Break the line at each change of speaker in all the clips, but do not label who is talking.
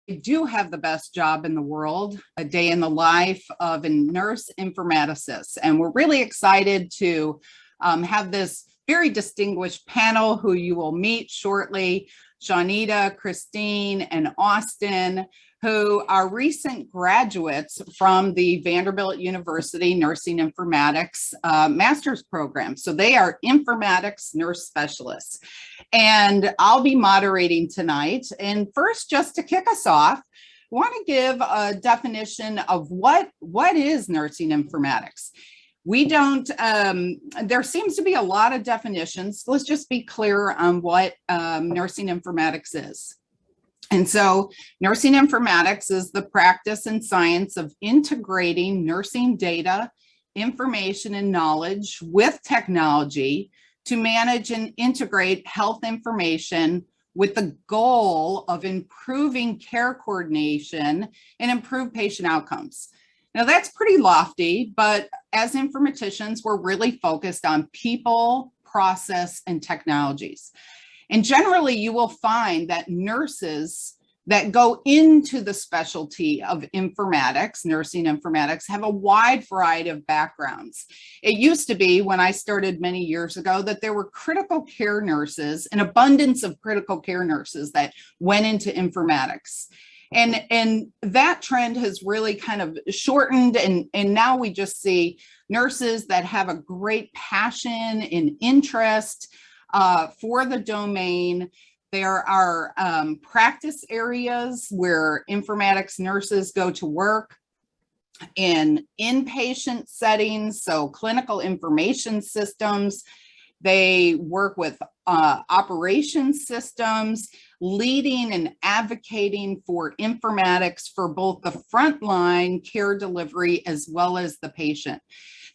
I do have the best job in the world, a day in the life of a nurse informaticist. And we're really excited to have this very distinguished panel who you will meet shortly, Shawnita, Christine, and Austin, who are recent graduates from the Vanderbilt University Nursing Informatics Master's Program. So they are Informatics nurse specialists. And I'll be moderating tonight. And first, just to kick us off, I want to give a definition of what is nursing informatics. We don't, there seems to be a lot of definitions. Let's just be clear on what nursing informatics is. And so nursing informatics is the practice and science of integrating nursing data, information, and knowledge with technology to manage and integrate health information with the goal of improving care coordination and improve patient outcomes. Now that's pretty lofty, but as informaticians, we're really focused on people, process, and technologies. And generally, you will find that nurses that go into the specialty of informatics, nursing informatics, have a wide variety of backgrounds. It used to be, when I started many years ago, that there were critical care nurses, an abundance of critical care nurses that went into informatics. And that trend has really kind of shortened, and now we just see nurses that have a great passion and interest for the domain. There are practice areas where informatics nurses go to work in inpatient settings, so clinical information systems. They work with operations systems, leading and advocating for informatics for both the frontline care delivery as well as the patient.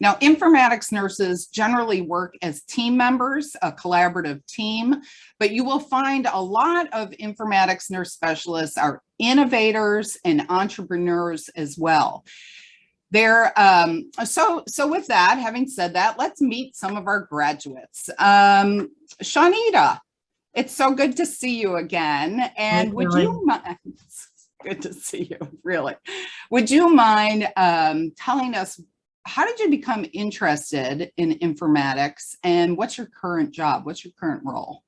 Now, informatics nurses generally work as team members, a collaborative team, but you will find a lot of informatics nurse specialists are innovators and entrepreneurs as well. So with that, having said that, let's meet some of our graduates. Shawnita, it's so good to see you again. And would you mind, it's good to see you, really. Would you mind telling us, how did you become interested in informatics, and what's your current job? What's your current role?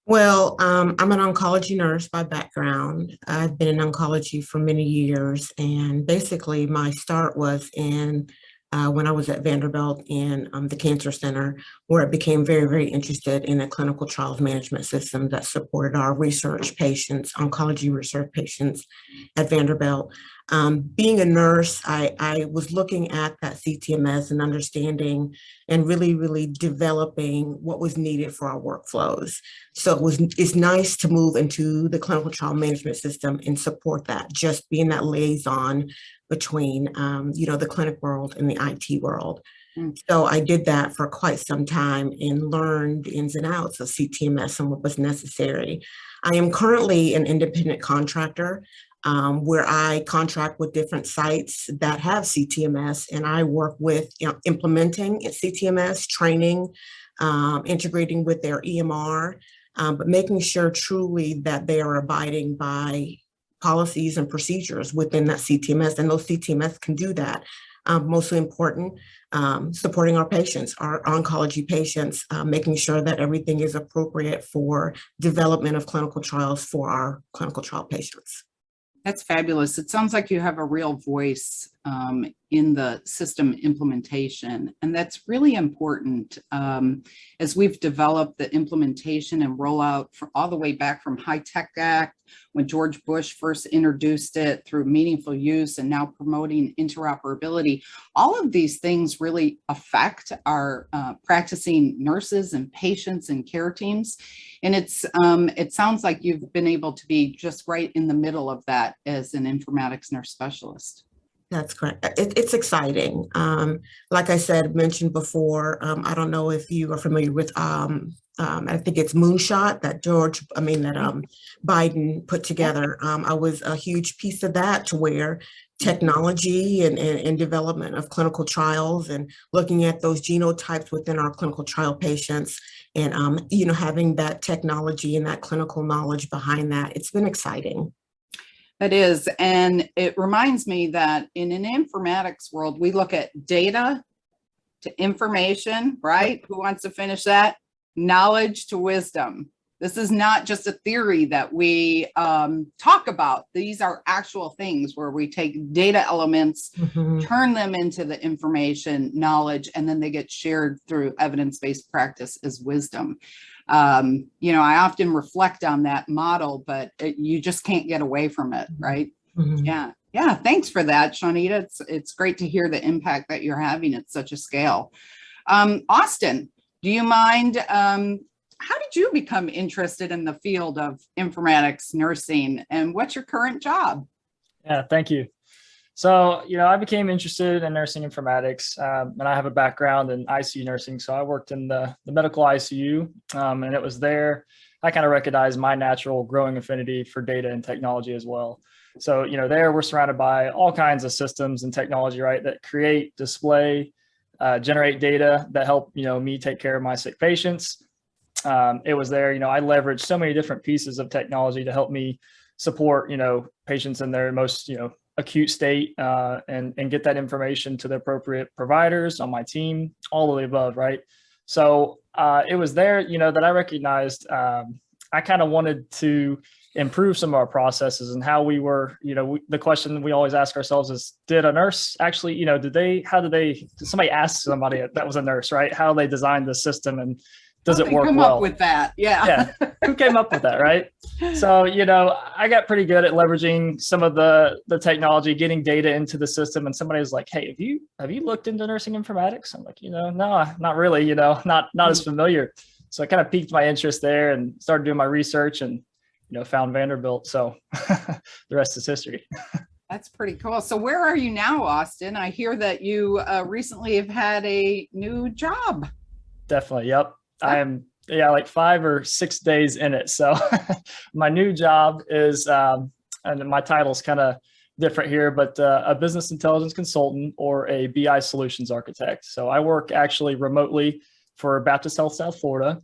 Well, I'm an oncology nurse by background. I've been in oncology for many years, and basically my start was in when I was at Vanderbilt in the Cancer Center, where I became very, very interested in a clinical trials management system that supported our research patients, oncology research patients at Vanderbilt. Being a nurse, I was looking at that CTMS and understanding and really, really developing what was needed for our workflows. So it's nice to move into the clinical trial management system and support that, just being that liaison between the clinic world and the IT world. So I did that for quite some time and learned ins and outs of CTMS and what was necessary. I am currently an independent contractor where I contract with different sites that have CTMS, and I work with implementing CTMS, training, integrating with their EMR, but making sure truly that they are abiding by policies and procedures within that CTMS, and those CTMS can do that. Mostly important, supporting our patients, our oncology patients, making sure that everything is appropriate for development of clinical trials for our clinical trial patients.
That's fabulous. It sounds like you have a real voice in the system implementation, and that's really important as we've developed the implementation and rollout all the way back from High Tech Act, when George Bush first introduced it, through meaningful use, and now promoting interoperability. All of these things really affect our practicing nurses and patients and care teams. And it sounds like you've been able to be just right in the middle of that as an informatics nurse specialist.
That's correct. It's exciting. Like I said, mentioned before, I don't know if you are familiar with, I think it's Moonshot that Biden put together. I was a huge piece of that, to where technology and development of clinical trials and looking at those genotypes within our clinical trial patients, and having that technology and that clinical knowledge behind that. It's been exciting.
It is. And it reminds me that in an informatics world, we look at data to information, right? Who wants to finish that? Knowledge to wisdom. This is not just a theory that we talk about. These are actual things where we take data elements, turn them into the information, knowledge, and then they get shared through evidence-based practice as wisdom. You know, I often reflect on that model, but you just can't get away from it, right? Yeah. Yeah. Thanks for that, Shawnita. It's great to hear the impact that you're having at such a scale. Austin, do you mind, how did you become interested in the field of informatics nursing, and what's your current job?
Yeah, thank you. So, you know, I became interested in nursing informatics, and I have a background in ICU nursing. So I worked in the medical ICU, and it was there I kind of recognized my natural growing affinity for data and technology as well. So, you know, there we're surrounded by all kinds of systems and technology, right, that create, display, generate data that help, you know, me take care of my sick patients. It was there, you know, I leveraged so many different pieces of technology to help me support, you know, patients in their most, you know, acute state, and get that information to the appropriate providers on my team, all of the above, right? So it was there, you know, that I recognized I kind of wanted to improve some of our processes and how we were, you know, the question we always ask ourselves is, did a nurse actually, you know, did somebody ask somebody that was a nurse, right? How they designed the system and does it work well?
Come up with that, yeah.
Who came up with that, right? So, you know, I got pretty good at leveraging some of the technology, getting data into the system. And somebody was like, "Hey, have you looked into nursing informatics?" I'm like, you know, no, not really. You know, not as familiar. So I kind of piqued my interest there and started doing my research and, you know, found Vanderbilt. So the rest is history.
That's pretty cool. So where are you now, Austin? I hear that you recently have had a new job.
Definitely. Yep. I'm like 5 or 6 days in it. So my new job is, and my title is kind of different here, but a business intelligence consultant or a BI solutions architect. So I work actually remotely for Baptist Health South Florida.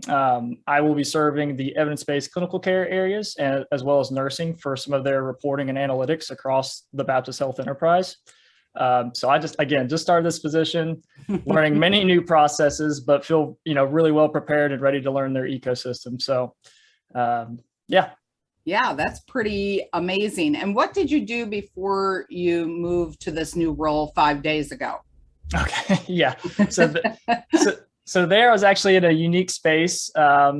I will be serving the evidence-based clinical care areas and as well as nursing for some of their reporting and analytics across the Baptist Health enterprise. So I just started this position, learning many new processes, but feel, you know, really well prepared and ready to learn their ecosystem. So, yeah.
Yeah, that's pretty amazing. And what did you do before you moved to this new role 5 days ago?
Okay. Yeah. So there I was actually in a unique space.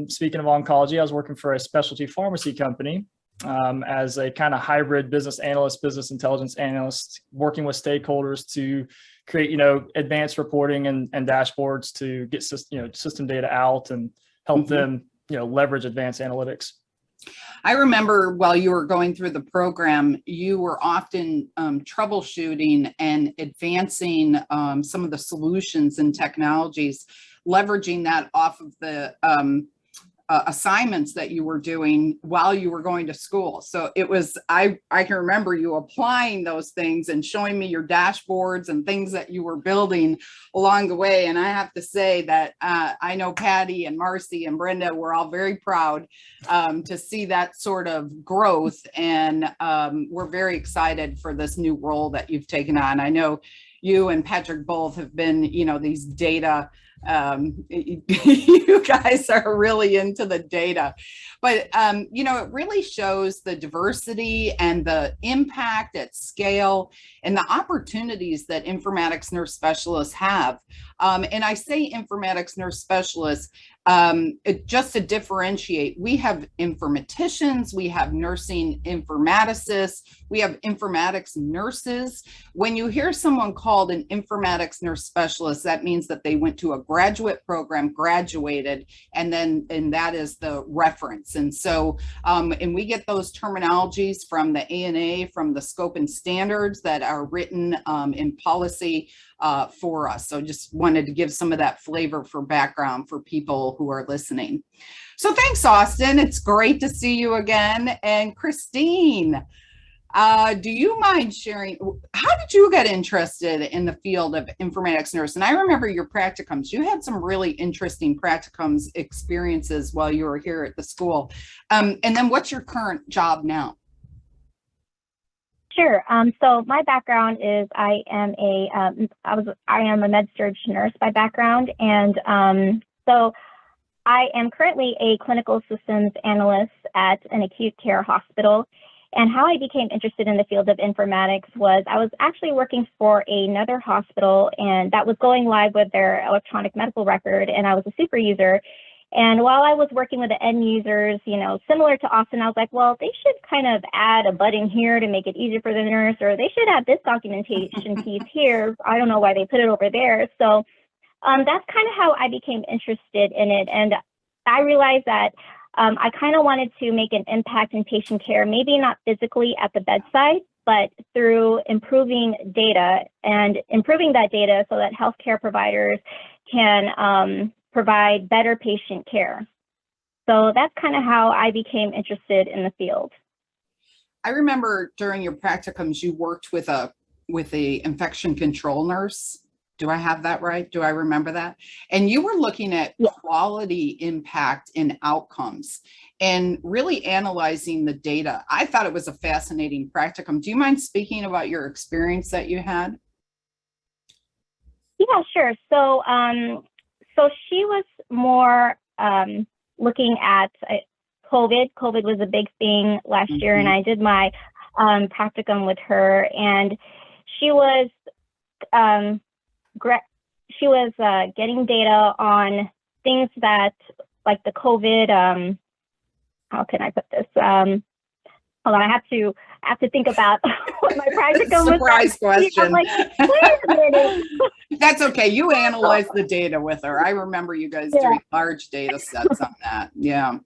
Speaking of oncology, I was working for a specialty pharmacy company. As a kind of hybrid business analyst, business intelligence analyst, working with stakeholders to create, you know, advanced reporting and dashboards to get system data out and help them, you know, leverage advanced analytics.
I remember while you were going through the program, you were often troubleshooting and advancing some of the solutions and technologies, leveraging that off of the assignments that you were doing while you were going to school. So it was, I can remember you applying those things and showing me your dashboards and things that you were building along the way. And I have to say that I know Patty and Marcy and Brenda were all very proud to see that sort of growth. And we're very excited for this new role that you've taken on. I know you and Patrick both have been, you know, these data, you guys are really into the data, but you know, it really shows the diversity and the impact at scale and the opportunities that informatics nurse specialists have. And I say informatics nurse specialists just to differentiate. We have informaticians, we have nursing informaticists, we have informatics nurses. When you hear someone called an informatics nurse specialist, that means that they went to a graduate program, graduated, and that is the reference. And so, and we get those terminologies from the ANA, from the scope and standards that are written in policy for us. So just wanted to give some of that flavor for background for people who are listening. So thanks, Austin. It's great to see you again. And Christine, do you mind sharing, how did you get interested in the field of informatics nurse? And I remember your practicums. You had some really interesting practicums experiences while you were here at the school. And then what's your current job now?
Sure. So my background is I am a med-surg nurse by background, and so I am currently a clinical systems analyst at an acute care hospital. And how I became interested in the field of informatics was I was actually working for another hospital, and that was going live with their electronic medical record, and I was a super user. And while I was working with the end users, you know, similar to Austin, I was like, well, they should kind of add a button here to make it easier for the nurse, or they should have this documentation piece here. I don't know why they put it over there. So that's kind of how I became interested in it. And I realized that I kind of wanted to make an impact in patient care, maybe not physically at the bedside, but through improving data and improving that data so that healthcare providers can provide better patient care. So that's kind of how I became interested in the field.
I remember during your practicums, you worked with a infection control nurse. Do I have that right? Do I remember that? And you were looking at quality impact and outcomes and really analyzing the data. I thought it was a fascinating practicum. Do you mind speaking about your experience that you had?
Yeah, sure. So, so she was more looking at COVID. COVID was a big thing last year, and I did my practicum with her, and she was getting data on things that, like the COVID, how can I put this? Hold on, I have to think about what my practicum was.
Surprise question.
I'm like, wait a minute.
That's okay. You analyzed the data with her. I remember you guys doing large data sets on that. Yeah.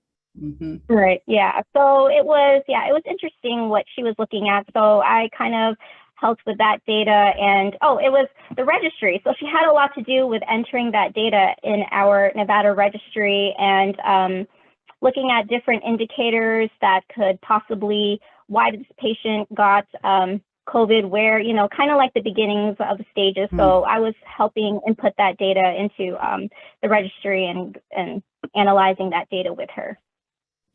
Right. Yeah. So it was interesting what she was looking at. So I kind of helped with that data, and it was the registry. So she had a lot to do with entering that data in our Nevada registry and looking at different indicators that could possibly why this patient got COVID, where, you know, kind of like the beginnings of the stages. So I was helping input that data into the registry and analyzing that data with her.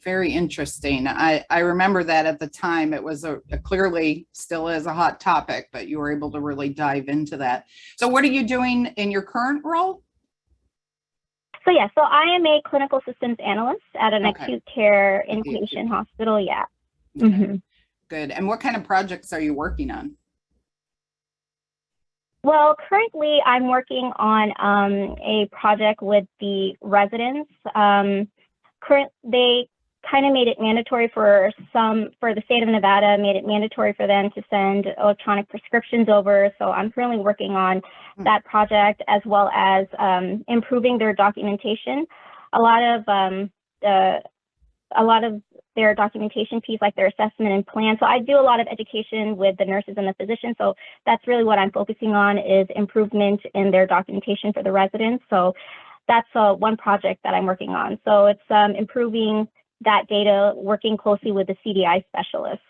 Very interesting. I remember that at the time it was a clearly still is a hot topic, but you were able to really dive into that. So what are you doing in your current role?
So yeah, so I am a clinical systems analyst at an acute care inpatient hospital. Yeah.
Okay. Good. And what kind of projects are you working on?
Well, currently I'm working on a project with the residents. They kind of made it mandatory for the state of Nevada, made it mandatory for them to send electronic prescriptions over. So I'm currently working on that project, as well as improving their documentation. A lot of their documentation piece, like their assessment and plan. So I do a lot of education with the nurses and the physicians. So that's really what I'm focusing on, is improvement in their documentation for the residents. So that's one project that I'm working on. So it's improving that data, working closely with the CDI specialist.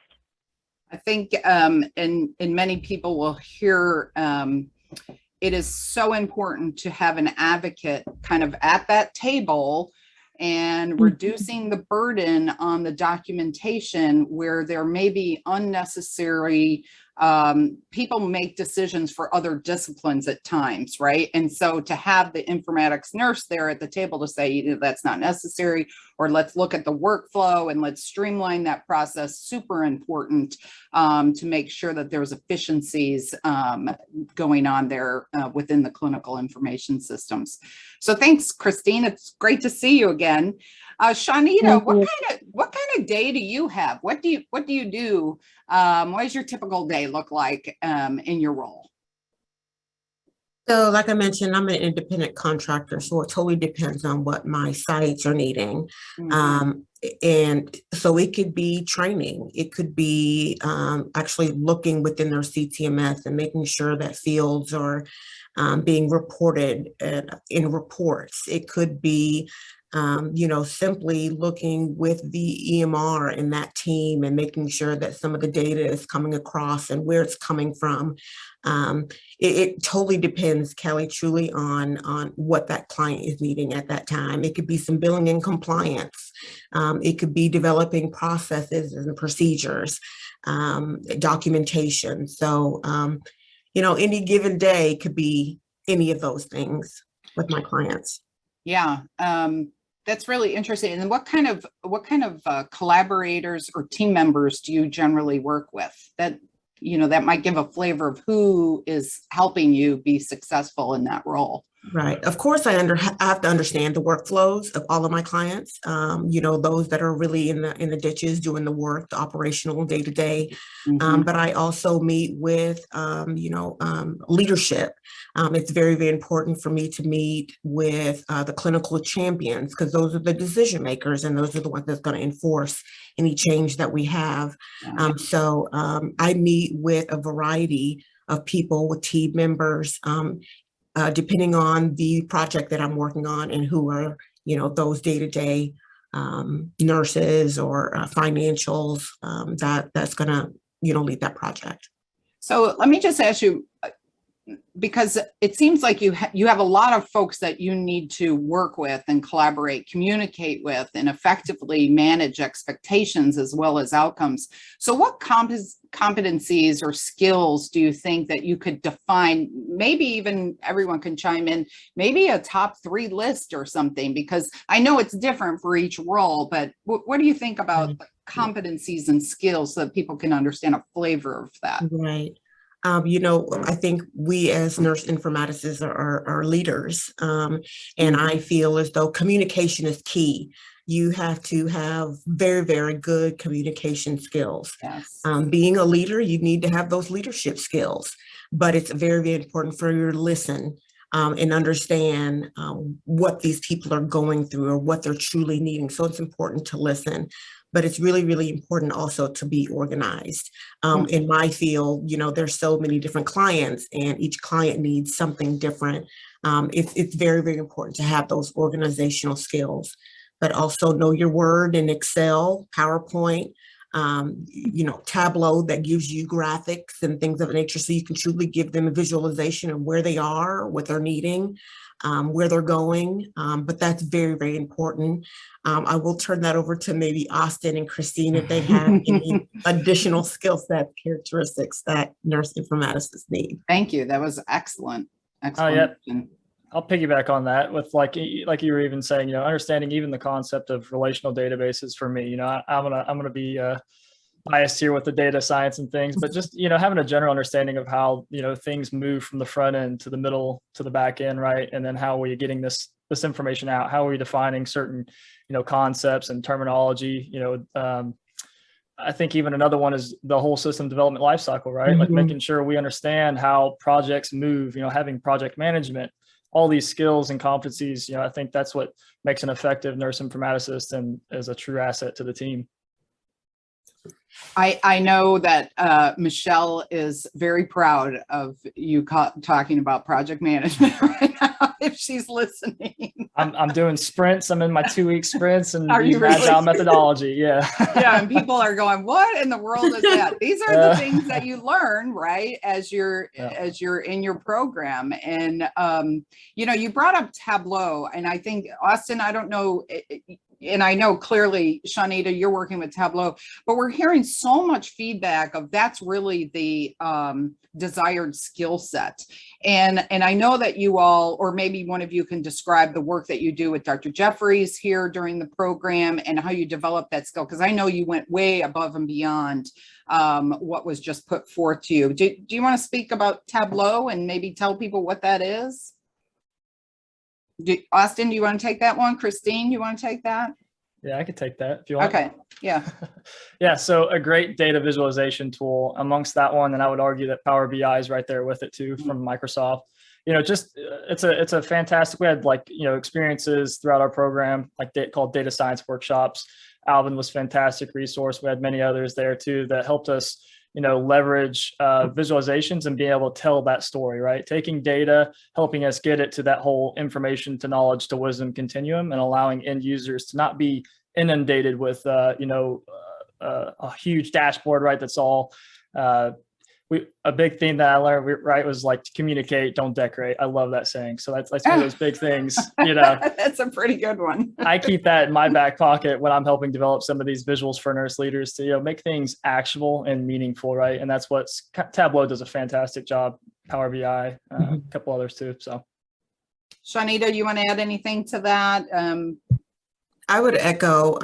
I think, and many people will hear, it is so important to have an advocate kind of at that table and reducing the burden on the documentation where there may be unnecessary, people make decisions for other disciplines at times, right? And so to have the informatics nurse there at the table to say, you know, that's not necessary, or let's look at the workflow and let's streamline that process, super important to make sure that there's efficiencies going on there within the clinical information systems. So thanks, Christine. It's great to see you again. Shawnita, what kind of day do you have? What do you do? What does your typical day look like in your role?
So like I mentioned, I'm an independent contractor, so it totally depends on what my sites are needing. And so it could be training. It could be actually looking within their CTMS and making sure that fields are being reported in reports. It could be Simply looking with the EMR and that team and making sure that some of the data is coming across and where it's coming from. It totally depends, Kelly, truly on what that client is needing at that time. It could be some billing and compliance. It could be developing processes and procedures, documentation. So, any given day could be any of those things with my clients.
Yeah, that's really interesting. And what kind of collaborators or team members do you generally work with? That might give a flavor of who is helping you be successful in that role.
Right. Of course, I have to understand the workflows of all of my clients. Those that are really in the ditches doing the work, the operational day to day. But I also meet with leadership. It's very, very important for me to meet with the clinical champions, because those are the decision makers and those are the ones that's going to enforce any change that we have. So I meet with a variety of people, with team members. Depending on the project that I'm working on and who are, those day-to-day nurses or financials that's going to, lead that project.
So let me just ask you, because it seems like you have a lot of folks that you need to work with and collaborate, communicate with, and effectively manage expectations as well as outcomes. So what competencies or skills do you think that you could define? Maybe even everyone can chime in, maybe a top 3 list or something, because I know it's different for each role, but what do you think about the competencies and skills so that people can understand a flavor of that?
Right. I think we as nurse informaticists are leaders, and I feel as though communication is key. You have to have very, very good communication skills.
Yes.
Being a leader, you need to have those leadership skills, but it's very, very important for you to listen and understand what these people are going through or what they're truly needing. So it's important to listen. But it's really, really important also to be organized. In my field, there's so many different clients and each client needs something different. It's very, very important to have those organizational skills, but also know your word in Excel, PowerPoint, Tableau that gives you graphics and things of that nature, so you can truly give them a visualization of where they are, what they're needing, where they're going. But that's very, very important. I will turn that over to maybe Austin and Christine if they have any additional skill set characteristics that nurse informaticists need.
Thank you. That was excellent.
Yeah. I'll piggyback on that with like you were even saying, understanding even the concept of relational databases for me. I'm gonna be biased here with the data science and things, but just having a general understanding of how things move from the front end to the middle to the back end, right? And then how are you getting this information out? How are we defining certain concepts and terminology? I think even another one is the whole system development lifecycle, right? Like making sure we understand how projects move. Having project management, all these skills and competencies. I think that's what makes an effective nurse informaticist and is a true asset to the team.
I know that Michelle is very proud of you talking about project management right now, if she's listening.
I'm doing sprints. I'm in my 2-week sprints and
really?
agile methodology. Yeah.
Yeah. And people are going, what in the world is that? These are the things that you learn, right? As you're in your program. And, you brought up Tableau, and I think, Austin, I don't know, and I know clearly, Shanita, you're working with Tableau, but we're hearing so much feedback of that's really the desired skill set. And I know that you all, or maybe one of you can describe the work that you do with Dr. Jeffries here during the program and how you develop that skill, because I know you went way above and beyond what was just put forth to you. Do you want to speak about Tableau and maybe tell people what that is? Austin, do you want to take that one? Christine, you want to take that?
Yeah, I could take that if you want.
Okay, yeah.
Yeah, so a great data visualization tool amongst that one, and I would argue that Power BI is right there with it too from Microsoft. It's a fantastic, we had experiences throughout our program, called data science workshops. Alvin was a fantastic resource. We had many others there too that helped us, leverage visualizations and being able to tell that story, right? Taking data, helping us get it to that whole information to knowledge to wisdom continuum, and allowing end users to not be inundated with, a huge dashboard, right? That's all, a big thing that I learned, right, was like to communicate, don't decorate. I love that saying. So that's one of those big things,
That's a pretty good one.
I keep that in my back pocket when I'm helping develop some of these visuals for nurse leaders to, make things actionable and meaningful, right? And that's what Tableau does a fantastic job. Power BI, a couple others too. So,
Shanita, you want to add anything to that?
I would echo,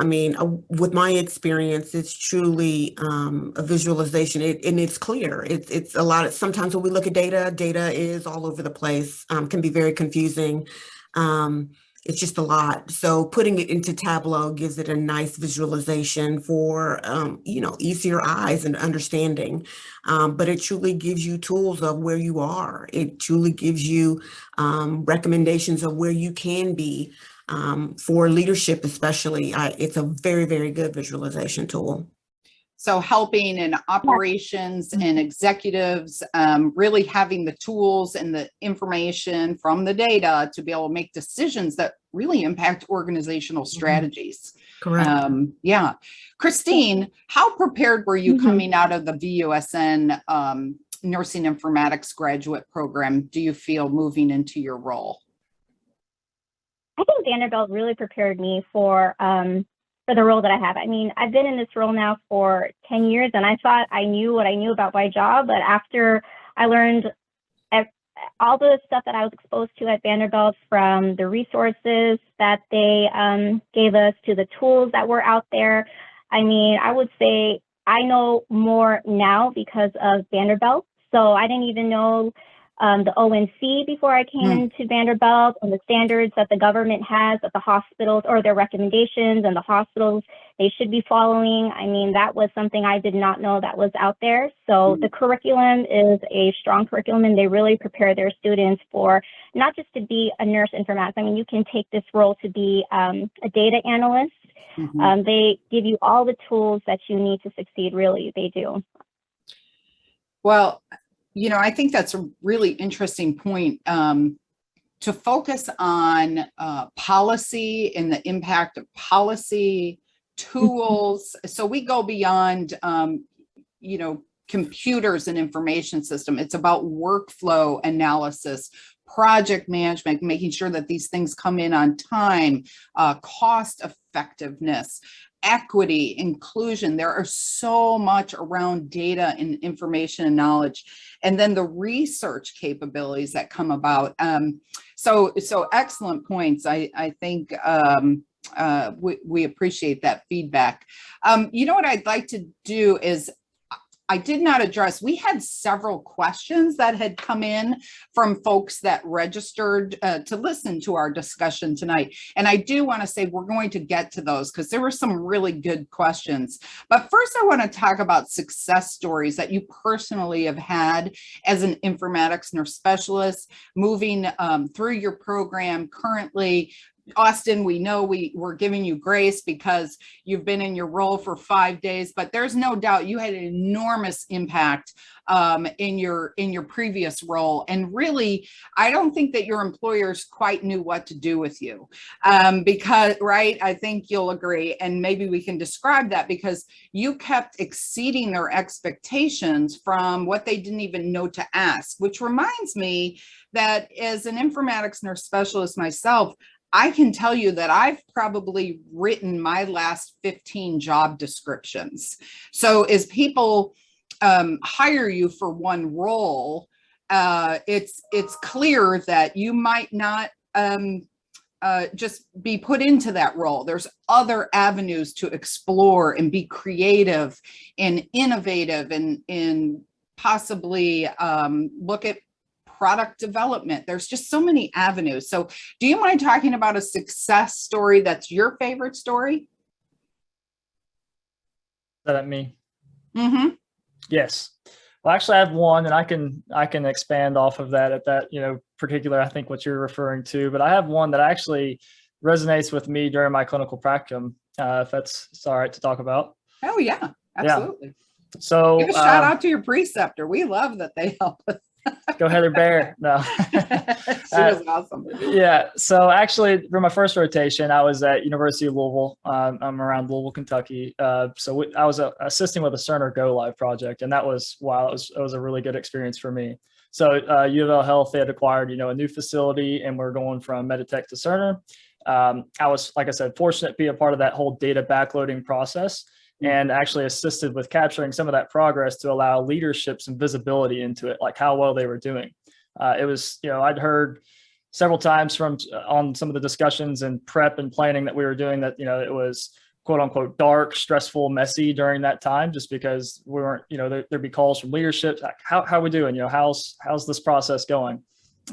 with my experience, it's truly a visualization, and it's clear. It's a lot. Sometimes when we look at data is all over the place, can be very confusing. It's just a lot. So putting it into Tableau gives it a nice visualization for, easier eyes and understanding. But it truly gives you tools of where you are. It truly gives you recommendations of where you can be. For leadership, especially, it's a very, very good visualization tool.
So helping in operations and executives, really having the tools and the information from the data to be able to make decisions that really impact organizational strategies.
Correct.
Yeah. Christine, how prepared were you coming out of the VUSN Nursing Informatics graduate program, do you feel, moving into your role?
I think Vanderbilt really prepared me for the role that I have. I mean, I've been in this role now for 10 years, and I thought I knew what I knew about my job. But after I learned all the stuff that I was exposed to at Vanderbilt, from the resources that they gave us to the tools that were out there, I mean, I would say I know more now because of Vanderbilt. So I didn't even know the ONC before I came into Vanderbilt, and the standards that the government has at the hospitals, or their recommendations and the hospitals they should be following. I mean, that was something I did not know that was out there. So the curriculum is a strong curriculum, and they really prepare their students for not just to be a nurse informatics. I mean, you can take this role to be a data analyst. They give you all the tools that you need to succeed. Really, they do.
Well, I think that's a really interesting point, to focus on policy and the impact of policy tools. So we go beyond, computers and information system. It's about workflow analysis, project management, making sure that these things come in on time, cost effectiveness, equity, inclusion. There are so much around data and information and knowledge, and then the research capabilities that come about. So excellent points. I think we appreciate that feedback. What I'd like to do is, I did not address, we had several questions that had come in from folks that registered to listen to our discussion tonight. And I do want to say we're going to get to those because there were some really good questions. But first, I want to talk about success stories that you personally have had as an informatics nurse specialist, moving through your program currently. Austin, we know we're giving you grace because you've been in your role for 5 days, but there's no doubt you had an enormous impact in your previous role. And really, I don't think that your employers quite knew what to do with you, because, right, I think you'll agree, and maybe we can describe that, because you kept exceeding their expectations from what they didn't even know to ask, which reminds me that as an informatics nurse specialist myself, I can tell you that I've probably written my last 15 job descriptions. So as people hire you for one role, it's clear that you might not just be put into that role. There's other avenues to explore and be creative and innovative and possibly look at product development. There's just so many avenues. So do you mind talking about a success story that's your favorite story? Is
that at me?
Mm-hmm.
Yes. Well, actually I have one, and I can expand off of that at that, particular, I think what you're referring to, but I have one that actually resonates with me during my clinical practicum, if that's all right to talk about.
Oh yeah, absolutely.
So
Give a shout out to your preceptor. We love that they help us.
Go Heather Bear. No.
She was awesome.
Yeah. So actually, for my first rotation, I was at University of Louisville. I'm around Louisville, Kentucky. I was assisting with a Cerner Go Live project, and that was wow. It was a really good experience for me. So U of L Health, they had acquired a new facility, and we're going from Meditech to Cerner. I was, like I said, fortunate to be a part of that whole data backloading process, and actually assisted with capturing some of that progress to allow leadership some visibility into it, like how well they were doing. It was, I'd heard several times on some of the discussions and prep and planning that we were doing that, it was quote unquote dark, stressful, messy during that time, just because we weren't, there'd be calls from leadership, like, how are we doing? How's this process going?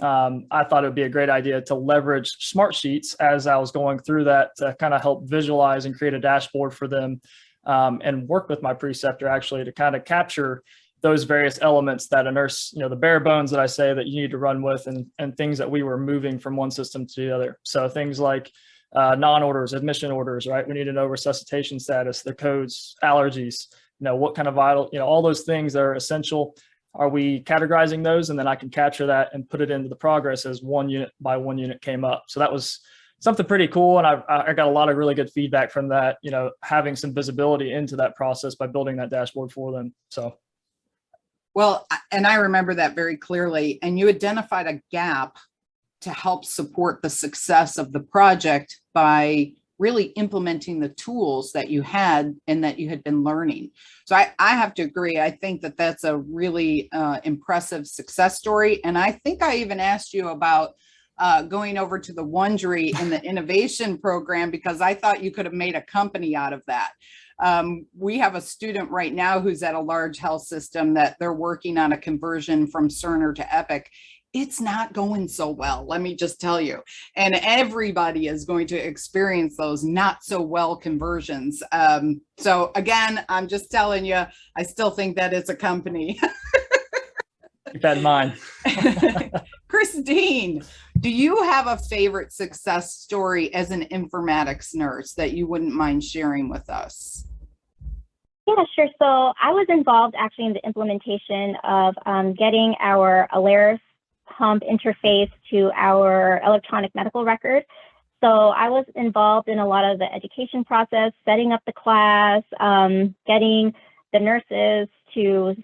I thought it would be a great idea to leverage smart sheets as I was going through that to kind of help visualize and create a dashboard for them. And work with my preceptor actually to kind of capture those various elements that a nurse, the bare bones that I say that you need to run with, and things that we were moving from one system to the other. So things like non-orders, admission orders, right? We need to know resuscitation status, the codes, allergies, what kind of vital, all those things that are essential. Are we categorizing those? And then I can capture that and put it into the progress as one unit by one unit came up. So that was something pretty cool. And I got a lot of really good feedback from that, having some visibility into that process by building that dashboard for them. So.
Well, and I remember that very clearly. And you identified a gap to help support the success of the project by really implementing the tools that you had and that you had been learning. So I have to agree. I think that that's a really impressive success story. And I think I even asked you about going over to the Wondery in the innovation program, because I thought you could have made a company out of that. We have a student right now who's at a large health system that they're working on a conversion from Cerner to Epic. It's not going so well, let me just tell you. And everybody is going to experience those not so well conversions. So again, I'm just telling you, I still think that it's a company.
Keep that in mind.
Christine, do you have a favorite success story as an informatics nurse that you wouldn't mind sharing with us?
Yeah, sure. So I was involved actually in the implementation of getting our Alaris pump interface to our electronic medical record. So I was involved in a lot of the education process, setting up the class, getting the nurses to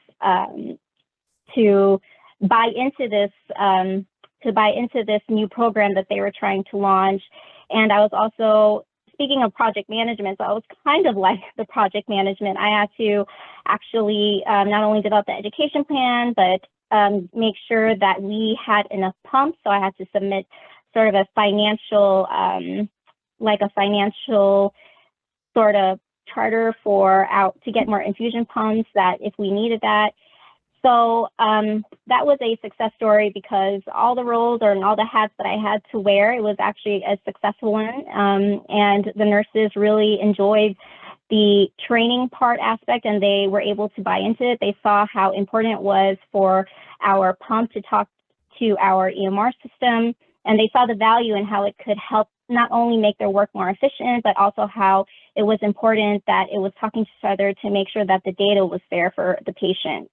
buy into this new program that they were trying to launch. And I was also, speaking of project management, so I was kind of like the project management. I had to actually not only develop the education plan, but make sure that we had enough pumps. So I had to submit sort of a financial sort of charter to get more infusion pumps, that if we needed that. So that was a success story, because all the roles and all the hats that I had to wear, it was actually a successful one. And the nurses really enjoyed the training part aspect, and they were able to buy into it. They saw how important it was for our pump to talk to our EMR system, and they saw the value in how it could help not only make their work more efficient, but also how it was important that it was talking to each other to make sure that the data was fair for the patient,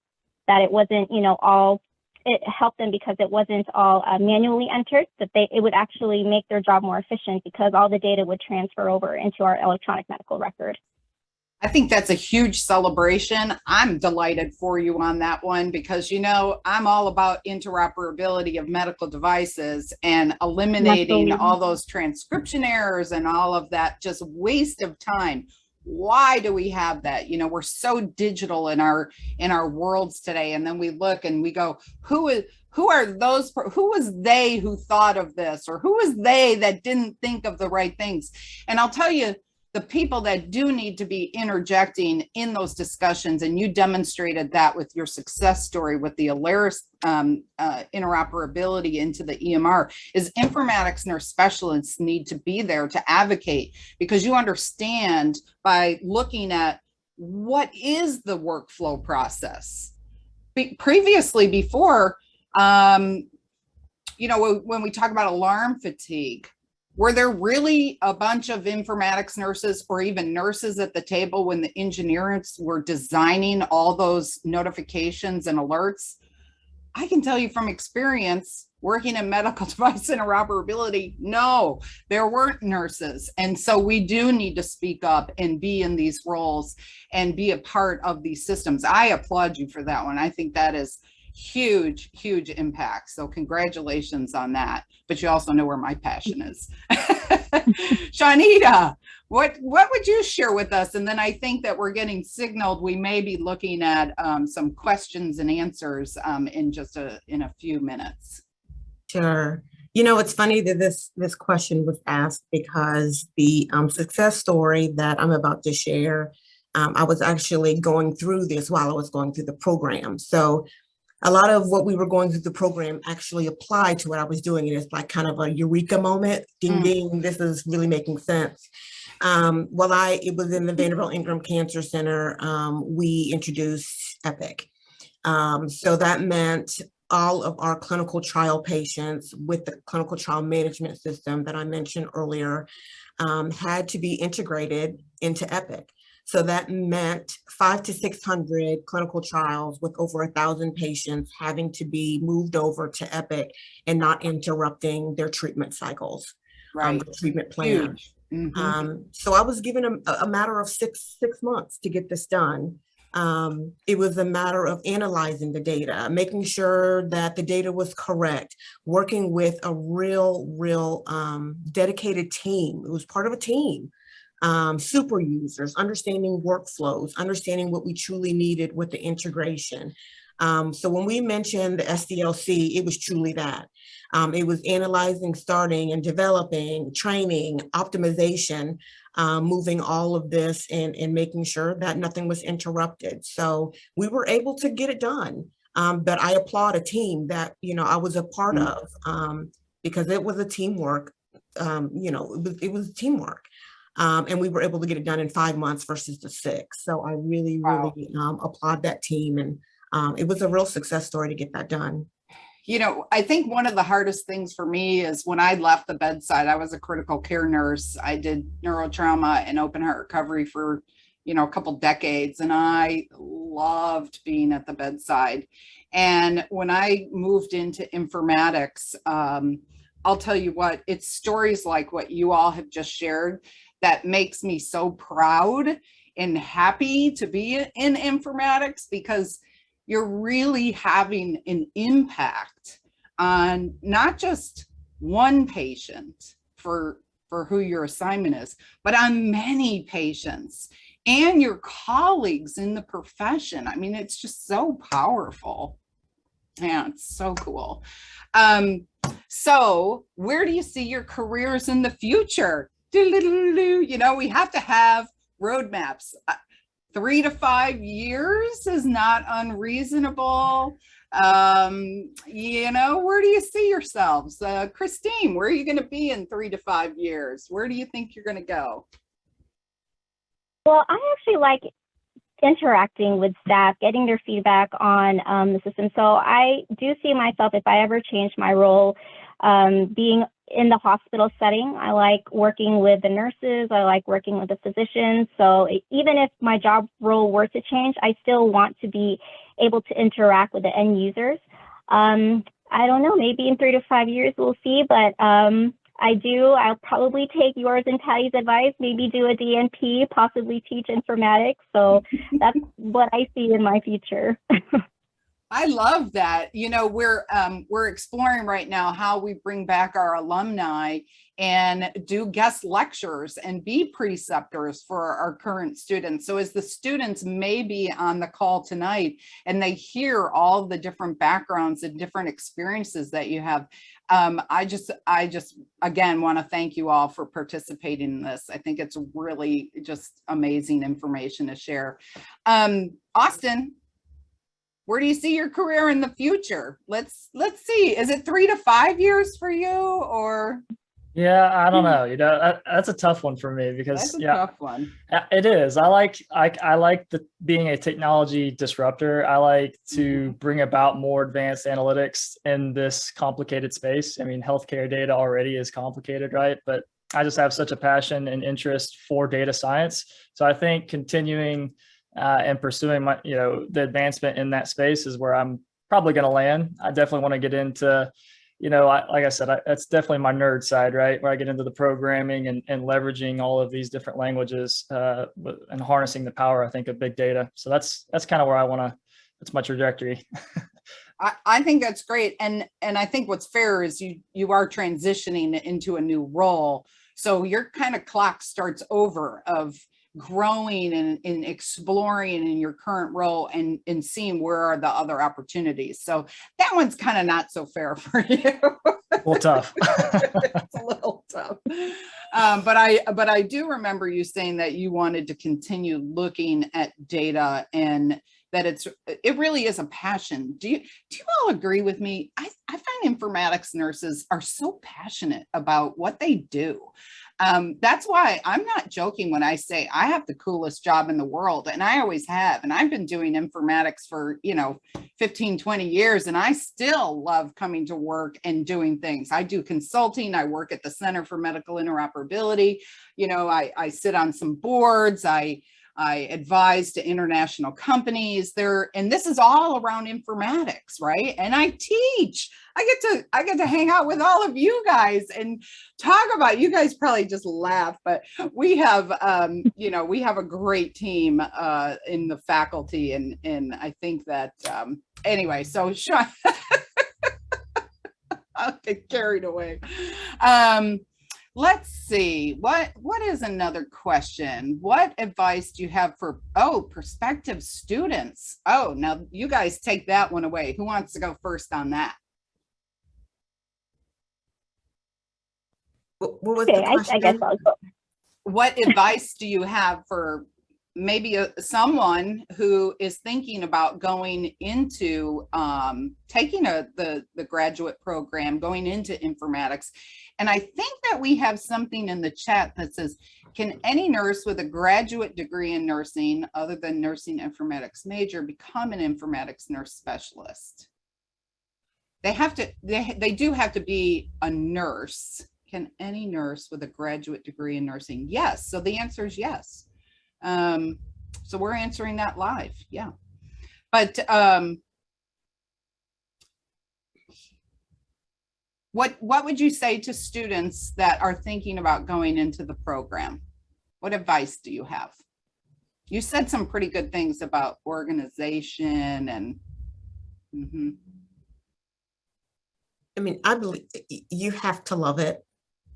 that it wasn't, it helped them because it wasn't all manually entered, that it would actually make their job more efficient because all the data would transfer over into our electronic medical record.
I think that's a huge celebration. I'm delighted for you on that one, because, I'm all about interoperability of medical devices and eliminating all those transcription errors and all of that just waste of time. Why do we have that? We're so digital in our worlds today. And then we look and we go, who was they who thought of this, or who was they that didn't think of the right things? And I'll tell you, the people that do need to be interjecting in those discussions, and you demonstrated that with your success story with the Alaris interoperability into the EMR, is informatics nurse specialists need to be there to advocate, because you understand by looking at what is the workflow process. Previously, before, when we talk about alarm fatigue, Were there really a bunch of informatics nurses or even nurses at the table when the engineers were designing all those notifications and alerts? I can tell you from experience working in medical device interoperability, no, there weren't nurses. And so we do need to speak up and be in these roles and be a part of these systems. I applaud you for that one. I think that is huge, huge impact. So congratulations on that. But you also know where my passion is. Shawnita, what would you share with us? And then I think that we're getting signaled we may be looking at some questions and answers in a few minutes.
Sure. You know, it's funny that this question was asked because the success story that I'm about to share, I was actually going through this while I was going through the program. So a lot of what we were going through the program actually applied to what I was doing. And it's like kind of a eureka moment. Ding, ding, this is really making sense. It was in the Vanderbilt Ingram Cancer Center, we introduced Epic. So that meant all of our clinical trial patients with the clinical trial management system that I mentioned earlier had to be integrated into Epic. So that meant 500 to 600 clinical trials with over 1,000 patients having to be moved over to Epic and not interrupting their treatment cycles,
Right.
the treatment plan. So I was given a matter of six months to get this done. It was a matter of analyzing the data, making sure that the data was correct, working with a real dedicated team. It was part of a team. Super users, understanding workflows, understanding what we truly needed with the integration. So when we mentioned the SDLC, it was truly that. It was analyzing, starting and developing, training, optimization, moving all of this and making sure that nothing was interrupted. So we were able to get it done. But I applaud a team that, I was a part of because it was a teamwork, it was teamwork. And we were able to get it done in 5 months versus the 6. So I really applaud that team. And it was a real success story to get that done.
I think one of the hardest things for me is when I left the bedside, I was a critical care nurse. I did neurotrauma and open heart recovery for, a couple decades, and I loved being at the bedside. And when I moved into informatics, I'll tell you what, it's stories like what you all have just shared that makes me so proud and happy to be in informatics, because you're really having an impact on not just one patient for who your assignment is, but on many patients and your colleagues in the profession. I mean, it's just so powerful. Yeah, it's so cool. So where do you see your careers in the future? We have to have roadmaps. 3 to 5 years is not unreasonable. Where do you see yourselves? Christine, where are you going to be in 3 to 5 years? Where do you think you're going to go?
Well, I actually like interacting with staff, getting their feedback on the system. So I do see myself, if I ever change my role, being in the hospital setting. I like working with the nurses. I like working with the physicians. So even if my job role were to change, I still want to be able to interact with the end users. I don't know, maybe in 3 to 5 years, we'll see, but I'll probably take yours and Patty's advice, maybe do a DNP, possibly teach informatics. So that's what I see in my future.
I love that. We're exploring right now how we bring back our alumni and do guest lectures and be preceptors for our current students. So as the students may be on the call tonight and they hear all the different backgrounds and different experiences that you have, I just again want to thank you all for participating in this. I think it's really just amazing information to share. Austin, where do you see your career in the future? Let's see. Is it 3 to 5 years for you, or?
Yeah, I don't know. That's a tough one for me because
That's a tough one.
it is. I like being a technology disruptor. I like to bring about more advanced analytics in this complicated space. I mean, healthcare data already is complicated, right? But I just have such a passion and interest for data science. So I think continuing and pursuing the advancement in that space is where I'm probably going to land. I definitely want to get into, like I said, that's definitely my nerd side, right? Where I get into the programming and leveraging all of these different languages and harnessing the power, I think, of big data. So that's kind of where I want to, that's my trajectory.
I think that's great. And I think what's fair is you are transitioning into a new role. So your kind of clock starts over of growing and exploring in your current role and seeing where are the other opportunities. So that one's kind of not so fair for you.
Well, tough.
It's a little tough. But I do remember you saying that you wanted to continue looking at data and that it really is a passion. Do you all agree with me? I find informatics nurses are so passionate about what they do. That's why I'm not joking when I say I have the coolest job in the world, and I always have. And I've been doing informatics for, 15, 20 years, and I still love coming to work and doing things. I do consulting. I work at the Center for Medical Interoperability. I sit on some boards. I advise to international companies there, and this is all around informatics, right? And I teach. I get to hang out with all of you guys and talk about. You guys probably just laugh, but we have, we have a great team in the faculty, and I think that anyway. So Sean, I'll get carried away. Let's see, what is another question? What advice do you have for, prospective students? Oh, now you guys take that one away. Who wants to go first on that?
What was the question?
I guess I'll go.
What advice do you have for maybe someone who is thinking about going into taking the graduate program, going into informatics? And I think that we have something in the chat that says, can any nurse with a graduate degree in nursing other than nursing informatics major become an informatics nurse specialist? They do have to be a nurse. Can any nurse with a graduate degree in nursing? Yes. So the answer is yes. So we're answering that live. Yeah. But what would you say to students that are thinking about going into the program? What advice do you have? You said some pretty good things about organization and
I mean, I believe you have to love it.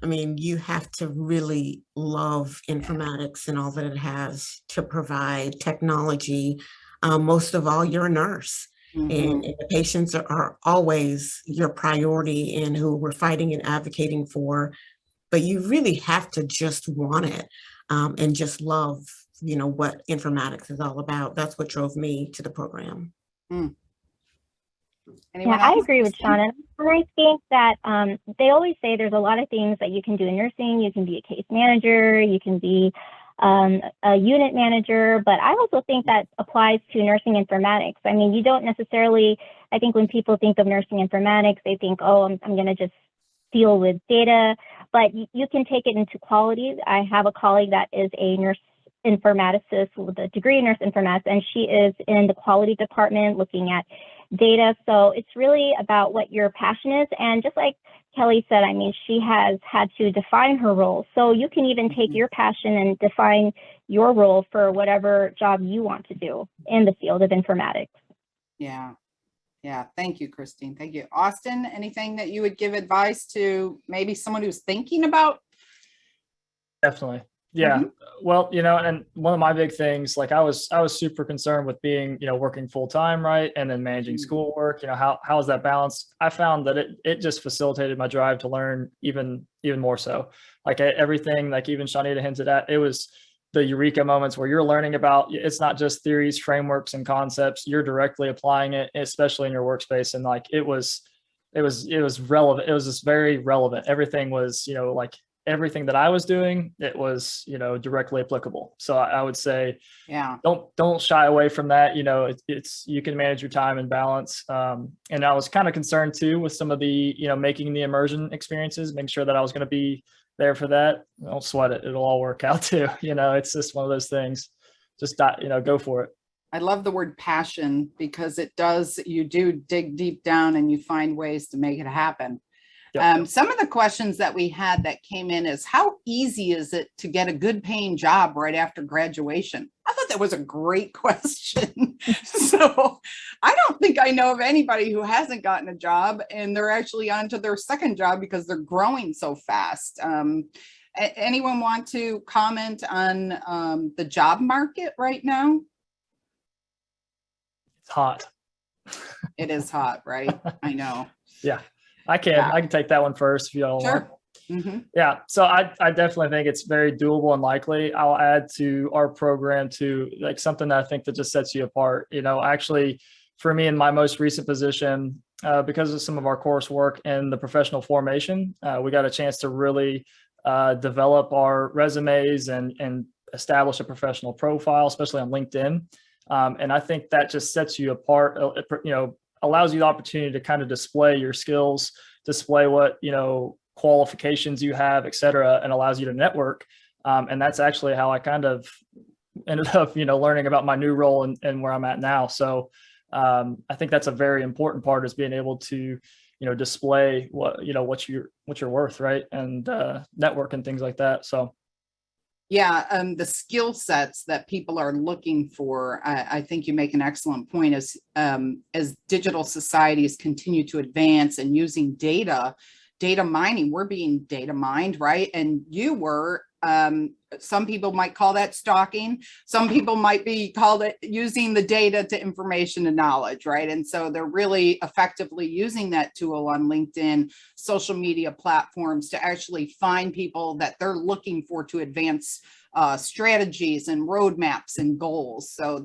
I mean, you have to really love informatics and all that it has to provide, technology. Most of all, you're a nurse. And the patients are always your priority and who we're fighting and advocating for. But you really have to just want it and just love, what informatics is all about. That's what drove me to the program.
I agree with Sean. And I think that they always say there's a lot of things that you can do in nursing. You can be a case manager, you can be a unit manager, but I also think that applies to nursing informatics. I mean, you don't necessarily, I think when people think of nursing informatics, they think, oh, I'm going to just deal with data, but you can take it into quality. I have a colleague that is a nurse informaticist with a degree in nurse informatics, and she is in the quality department looking at data. So it's really about what your passion is. And just like Kelly said, I mean, she has had to define her role. So you can even take your passion and define your role for whatever job you want to do in the field of informatics.
Yeah. Thank you, Christine. Thank you. Austin, anything that you would give advice to maybe someone who's thinking about?
Definitely. Yeah. Well, and one of my big things, like I was super concerned with being, working full time, right. And then managing schoolwork, how is that balanced? I found that it just facilitated my drive to learn even more so. Like everything, like even Shanita hinted at, it was the eureka moments where you're learning about, it's not just theories, frameworks, and concepts, you're directly applying it, especially in your workspace. And like, it was it was relevant. It was just very relevant. Everything was, like everything that I was doing, it was, directly applicable. So I would say,
Yeah.
don't shy away from that. It's you can manage your time and balance. And I was kind of concerned too with some of the, making the immersion experiences, making sure that I was going to be there for that. Don't sweat it. It'll all work out too. It's just one of those things. Just, go for it.
I love the word passion because you do dig deep down and you find ways to make it happen.
Yep.
Some of the questions that we had that came in is, how easy is it to get a good paying job right after graduation? I thought that was a great question. So I don't think I know of anybody who hasn't gotten a job and they're actually on to their second job because they're growing so fast. Anyone want to comment on the job market right now?
It's hot.
It is hot, right? I know.
Yeah. I can take that one first if you don't want.
Mm-hmm.
Yeah. So I definitely think it's very doable and likely. I'll add to our program to like something that I think that just sets you apart. Actually for me in my most recent position, because of some of our coursework and the professional formation, we got a chance to really develop our resumes and establish a professional profile, especially on LinkedIn. And I think that just sets you apart, allows you the opportunity to kind of display your skills, display what, qualifications you have, et cetera, and allows you to network. And that's actually how I kind of ended up, learning about my new role and where I'm at now. So I think that's a very important part, is being able to, display what you're worth, right? And network and things like that. So.
Yeah, the skill sets that people are looking for, I think you make an excellent point. As digital societies continue to advance and using data mining, we're being data mined, right? And you were, some people might call that stalking. Some people might be called it using the data to information and knowledge, right? And so they're really effectively using that tool on LinkedIn, social media platforms to actually find people that they're looking for to advance strategies and roadmaps and goals. So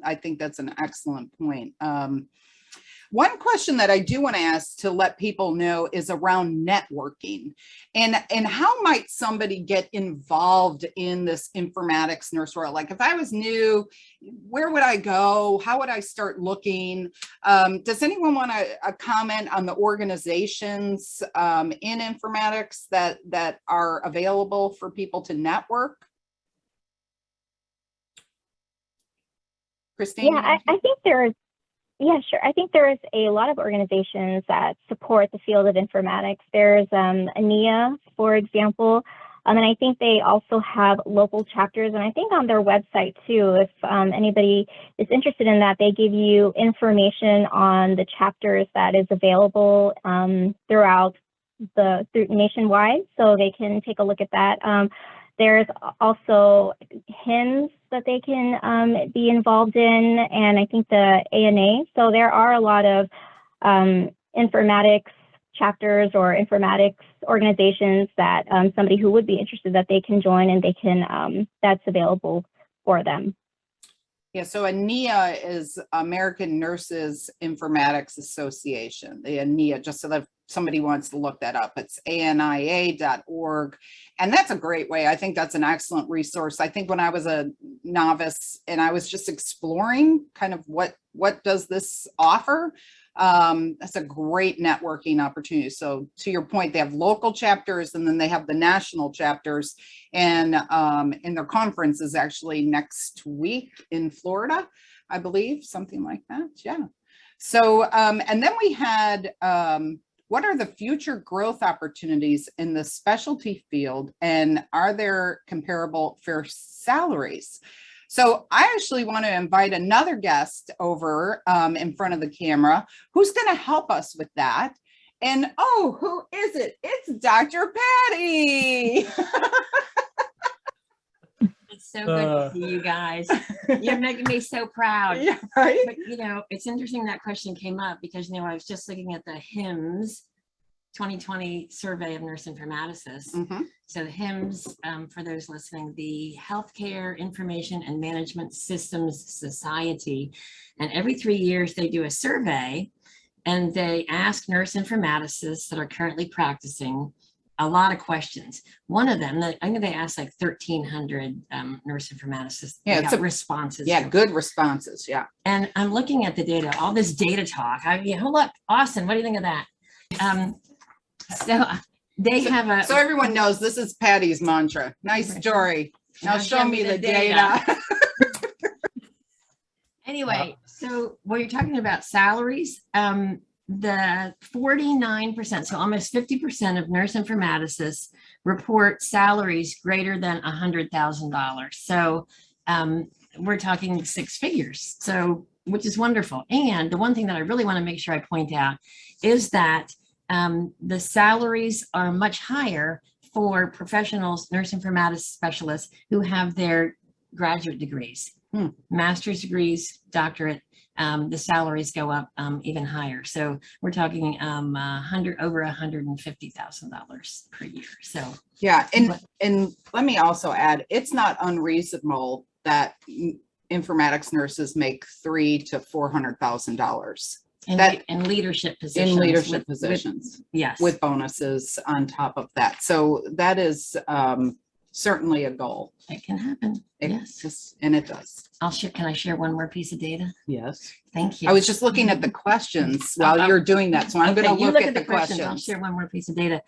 I think that's an excellent point. One question that I do want to ask to let people know is around networking and how might somebody get involved in this informatics nurse role? Like if I was new, where would I go? How would I start looking? Does anyone want to comment on the organizations in informatics that are available for people to network? Christine?
Yeah, I think there's, yeah, sure. I think there's a lot of organizations that support the field of informatics. There's ANIA, for example, and I think they also have local chapters. And I think on their website too, if anybody is interested in that, they give you information on the chapters that is available throughout nationwide, so they can take a look at that. There's also HIMSS that they can be involved in, and I think the ANA. So there are a lot of informatics chapters or informatics organizations that somebody who would be interested, that they can join, and they can that's available for them.
Yeah, so ANIA is American Nurses Informatics Association, the ANIA, just so that somebody wants to look that up. It's ania.org. And that's a great way. I think that's an excellent resource. I think when I was a novice and I was just exploring kind of what does this offer, that's a great networking opportunity. So to your point, they have local chapters and then they have the national chapters, and their conference is actually next week in Florida, I believe, something like that. Yeah. So, and then we had, what are the future growth opportunities in the specialty field, and are there comparable fair salaries? So I actually want to invite another guest over in front of the camera who's going to help us with that. And oh, who is it? It's Dr. Patty.
It's so good to see you guys. You're making me so proud.
Yeah, right.
But it's interesting that question came up because I was just looking at the HIMSS 2020 survey of nurse informaticists.
Mm-hmm.
So the HIMSS, for those listening, the Healthcare Information and Management Systems Society, and every 3 years they do a survey, and they ask nurse informaticists that are currently practicing a lot of questions. One of them, I think they asked like 1,300 nurse informaticists.
Yeah,
They
it's
got responses.
Yeah, good responses. Yeah.
And I'm looking at the data, all this data talk. Hold up, Austin, what do you think of that? So they have a.
So everyone knows this is Patty's mantra. Nice story. Now show me the data.
Anyway, so when you're talking about salaries, the 49%, so almost 50% of nurse informaticists report salaries greater than $100,000. So we're talking six figures, so which is wonderful. And the one thing that I really want to make sure I point out is that the salaries are much higher for professionals, nurse informatics specialists who have their graduate degrees, master's degrees, doctorate. The salaries go up even higher. So we're talking over $150,000 per year. So
yeah, and let me also add, it's not unreasonable that informatics nurses make $300,000 to $400,000
in leadership positions.
In leadership positions,
yes,
with bonuses on top of that. So that is certainly a goal.
It can happen.
Yes, and it does.
I'll share. Can I share one more piece of data?
Yes.
Thank you.
I was just looking at the questions while you're doing that, so I'm going to look at the questions.
I'll share one more piece of data.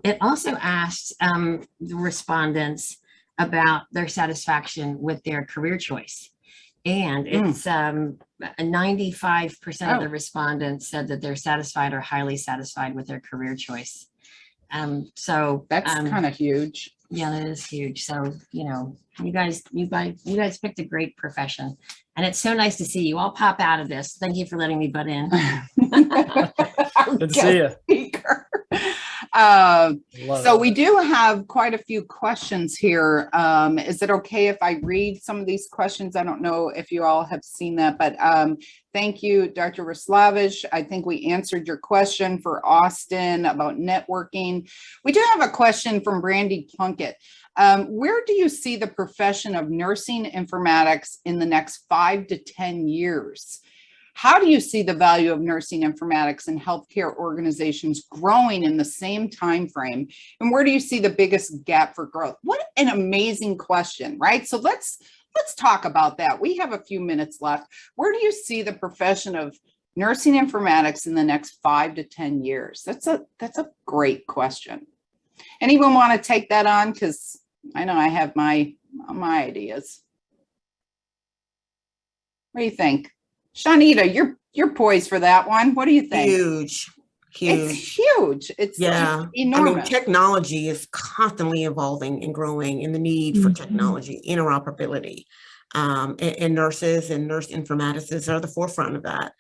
It also asked the respondents about their satisfaction with their career choice. And it's 95% of the respondents said that they're satisfied or highly satisfied with their career choice. So
that's kind of huge.
Yeah, that is huge. So, you guys picked a great profession, and it's so nice to see you all pop out of this. Thank you for letting me butt in.
Good to see you.
Speaker. So we do have quite a few questions here. Is it okay if I read some of these questions? I don't know if you all have seen that, but thank you, Dr. Raslavich. I think we answered your question for Austin about networking. We do have a question from Brandy Plunkett. Where do you see the profession of nursing informatics in the next 5 to 10 years? How do you see the value of nursing informatics in healthcare organizations growing in the same time frame? And where do you see the biggest gap for growth? What an amazing question, right? So let's talk about that. We have a few minutes left. Where do you see the profession of nursing informatics in the next 5 to 10 years? That's a great question. Anyone want to take that on? Because I know I have my ideas. What do you think? Shanita, you're poised for that one. What do you think?
Huge.
It's huge. It's enormous.
Technology is constantly evolving and growing, and the need for technology, interoperability, and nurses and nurse informaticists are the forefront of that.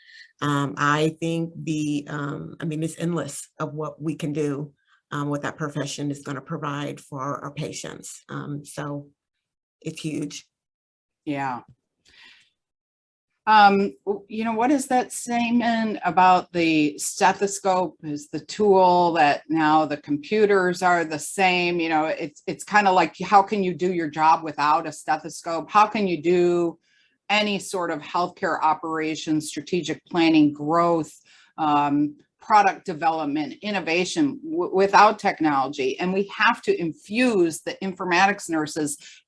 I think it's endless of what we can do, what that profession is going to provide for our patients. So it's huge.
Yeah. What is that saying about the stethoscope is the tool that now the computers are the same? It's kind of like, how can you do your job without a stethoscope? How can you do any sort of healthcare operations, strategic planning, growth, product development, innovation without technology? And we have to infuse the informatics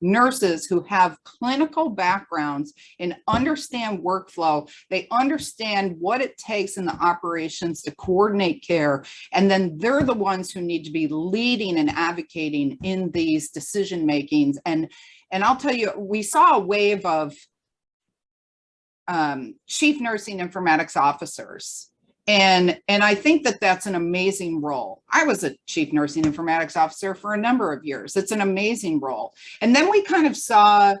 nurses who have clinical backgrounds and understand workflow. They understand what it takes in the operations to coordinate care. And then they're the ones who need to be leading and advocating in these decision makings. And I'll tell you, we saw a wave of chief nursing informatics officers. And I think that that's an amazing role. I was a chief nursing informatics officer for a number of years. It's an amazing role. And then we kind of saw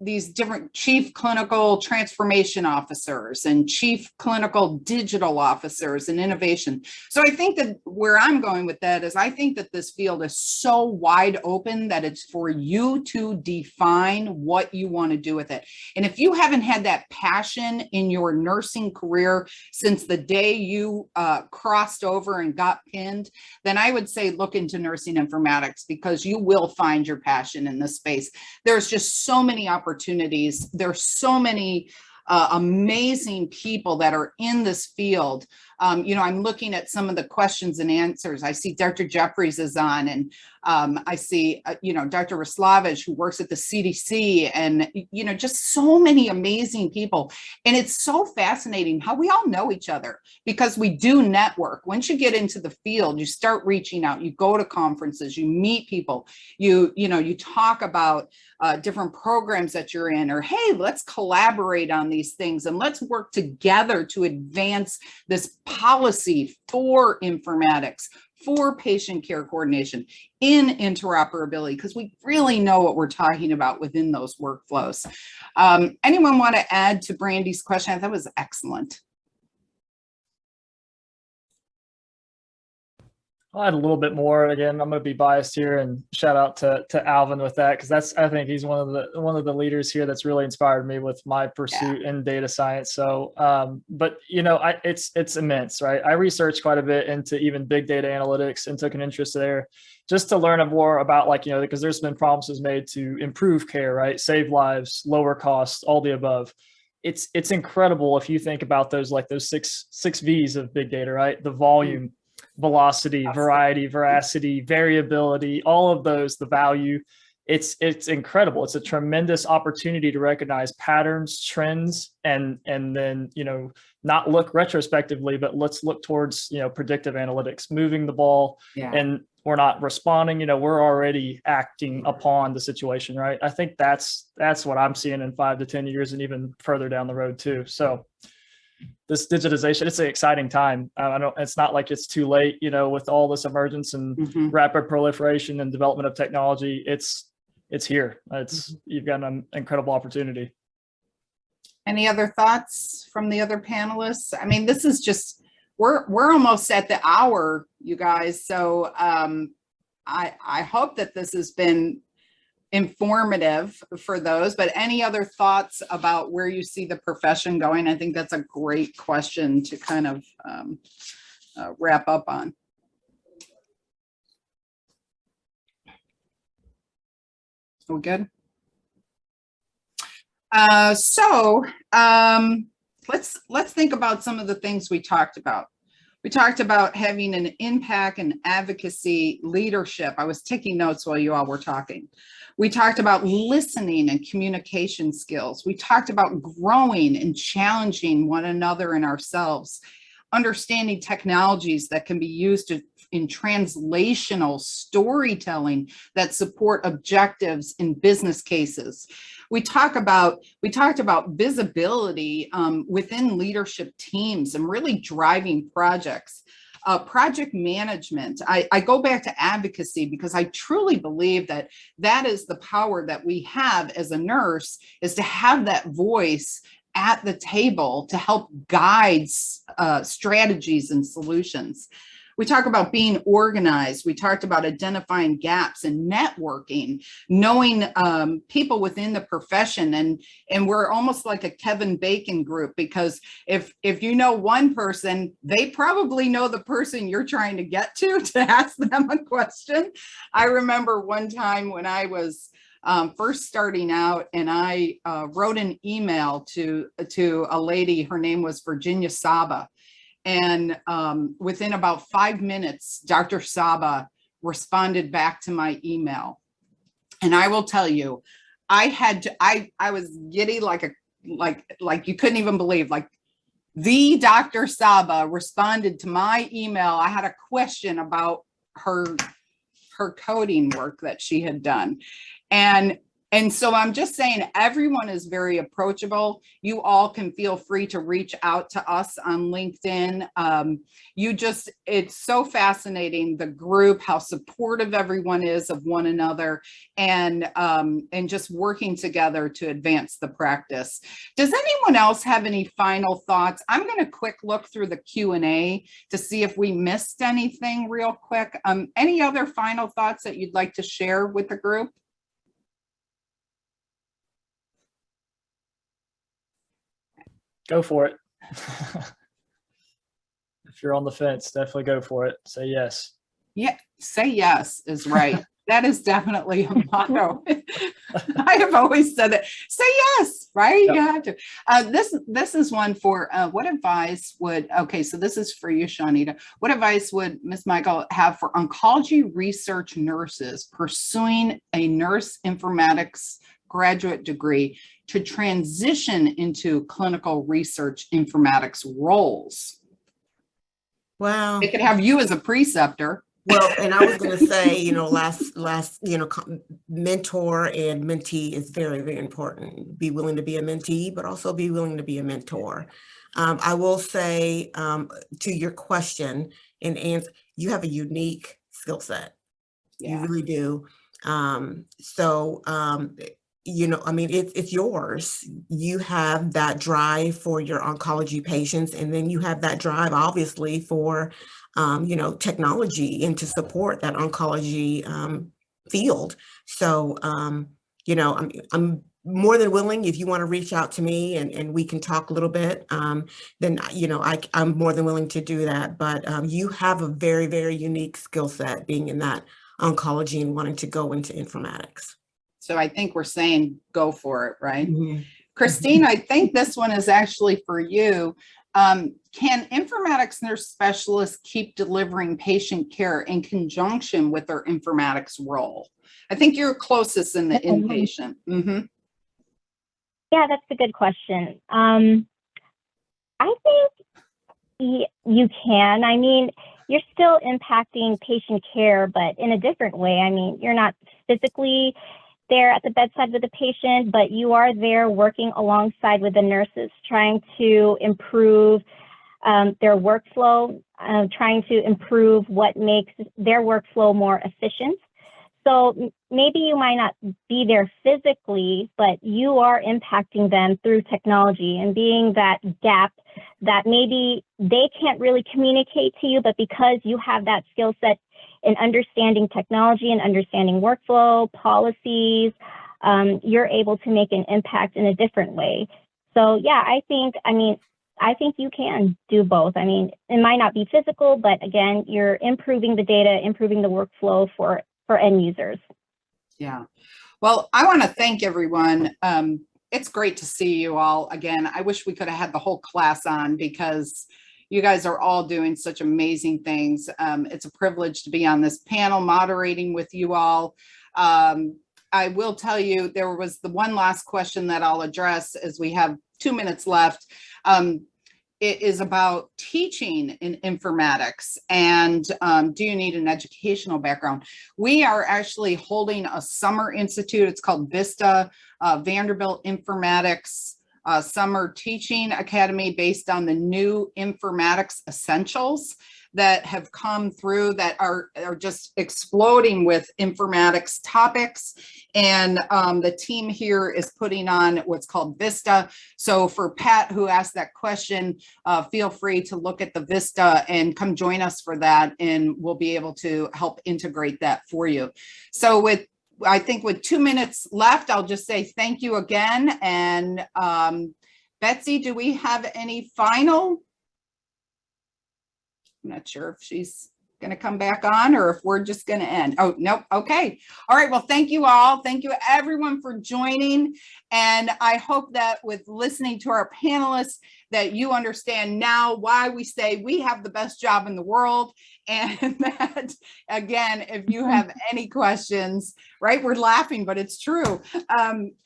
these different chief clinical transformation officers and chief clinical digital officers and innovation. So I think that where I'm going with that is I think that this field is so wide open that it's for you to define what you want to do with it. And if you haven't had that passion in your nursing career since the day you crossed over and got pinned, then I would say look into nursing informatics, because you will find your passion in this space. There's just so many opportunities. There's so many amazing people that are in this field. I'm looking at some of the questions and answers. I see Dr. Jeffries is on, and I see, Dr. Raslavich, who works at the CDC, and, just so many amazing people. And it's so fascinating how we all know each other because we do network. Once you get into the field, you start reaching out, you go to conferences, you meet people, you talk about different programs that you're in, or, hey, let's collaborate on these things and let's work together to advance this policy for informatics, for patient care coordination, in interoperability, because we really know what we're talking about within those workflows. Anyone want to add to Brandy's question? That was excellent.
I'll add a little bit more. Again, I'm going to be biased here and shout out to Alvin with that, because I think he's one of the leaders here that's really inspired me with my pursuit in data science. So, but it's immense, right? I researched quite a bit into even big data analytics and took an interest there just to learn more about, because there's been promises made to improve care, right? Save lives, lower costs, all the above. It's incredible if you think about those six V's of big data, right? The volume, velocity, variety, veracity, variability, all of those, the value. It's incredible. It's a tremendous opportunity to recognize patterns, trends, and then, not look retrospectively, but let's look towards, predictive analytics, moving the ball. And we're not responding, we're already acting upon the situation, right? I think that's what I'm seeing in 5 to 10 years and even further down the road too. So this digitization, it's an exciting time. It's not like it's too late, with all this emergence and rapid proliferation and development of technology. It's here. You've got an incredible opportunity.
Any other thoughts from the other panelists? I mean, this is just, we're almost at the hour, you guys. So I hope that this has been informative for those, but any other thoughts about where you see the profession going? I think that's a great question to kind of wrap up on. We good? Let's think about some of the things we talked about. We talked about having an impact and advocacy leadership. I was taking notes while you all were talking. We talked about listening and communication skills. We talked about growing and challenging one another and ourselves, understanding technologies that can be used in translational storytelling that support objectives in business cases. We talked about visibility within leadership teams and really driving projects. Project management, I go back to advocacy because I truly believe that is the power that we have as a nurse, is to have that voice at the table to help guide strategies and solutions. We talk about being organized. We talked about identifying gaps and networking, knowing people within the profession. And we're almost like a Kevin Bacon group, because if you know one person, they probably know the person you're trying to get to ask them a question. I remember one time when I was first starting out, and I wrote an email to a lady. Her name was Virginia Saba. And within about 5 minutes, Dr. Saba responded back to my email. And I will tell you, I was giddy like you couldn't even believe, like the Dr. Saba responded to my email. I had a question about her coding work that she had done. And so I'm just saying, everyone is very approachable. You all can feel free to reach out to us on LinkedIn. It's so fascinating, the group, how supportive everyone is of one another, and just working together to advance the practice. Does anyone else have any final thoughts? I'm going to quick look through the Q&A to see if we missed anything real quick. Any other final thoughts that you'd like to share with the group?
Go for it. If you're on the fence, definitely go for it. Say yes.
Yeah, say yes is right. That is definitely a motto. I have always said that. Say yes, right?
Yep.
You have to. This is one for what advice would, okay, so this is for you, Shawnita. What advice would Ms. Michael have for oncology research nurses pursuing a nurse informatics graduate degree to transition into clinical research informatics roles?
Wow.
They could have you as a preceptor.
Well, and I was going to say, mentor and mentee is very, very important. Be willing to be a mentee, but also be willing to be a mentor. I will say to your question and answer, you have a unique skill set.
Yeah.
You really do. It's yours. You have that drive for your oncology patients, and then you have that drive, obviously, for, technology and to support that oncology field. So, I'm more than willing, if you want to reach out to me and we can talk a little bit, then, I'm more than willing to do that. But you have a very, very unique skill set being in that oncology and wanting to go into informatics.
So I think we're saying go for it, right?
Mm-hmm.
Christine, I think this one is actually for you. Can informatics nurse specialists keep delivering patient care in conjunction with their informatics role? I think you're closest in the inpatient. Mm-hmm.
Yeah, that's a good question. I think you can. I mean, you're still impacting patient care, but in a different way. I mean, you're not physically there at the bedside with the patient, but you are there working alongside with the nurses, trying to improve their workflow, trying to improve what makes their workflow more efficient. So maybe you might not be there physically, but you are impacting them through technology and being that gap that maybe they can't really communicate to you, but because you have that skill set in understanding technology and understanding workflow, policies, you're able to make an impact in a different way. So yeah, I think you can do both. I mean, it might not be physical, but again, you're improving the data, improving the workflow for end users.
Yeah. Well, I want to thank everyone. It's great to see you all again. I wish we could have had the whole class on because you guys are all doing such amazing things. It's a privilege to be on this panel moderating with you all. I will tell you, there was the one last question that I'll address as we have 2 minutes left. It is about teaching in informatics and do you need an educational background? We are actually holding a summer institute. It's called VISTA, Vanderbilt Informatics Summer Teaching Academy, based on the new informatics essentials that have come through that are just exploding with informatics topics. And the team here is putting on what's called VISTA. So for Pat, who asked that question, feel free to look at the VISTA and come join us for that. And we'll be able to help integrate that for you. So I think with 2 minutes left, I'll just say thank you again. And Betsy, do we have any final? I'm not sure if she's going to come back on or if we're just going to end. Oh, nope. Okay. All right. Well, thank you all. Thank you everyone for joining. And I hope that with listening to our panelists that you understand now why we say we have the best job in the world. And that, again, if you have any questions, right, we're laughing, but it's true.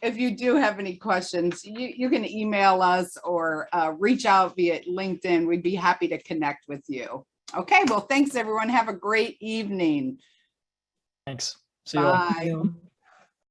If you do have any questions, you can email us or reach out via LinkedIn. We'd be happy to connect with you. Okay, well, thanks everyone. Have a great evening.
Thanks. See you all.
Bye.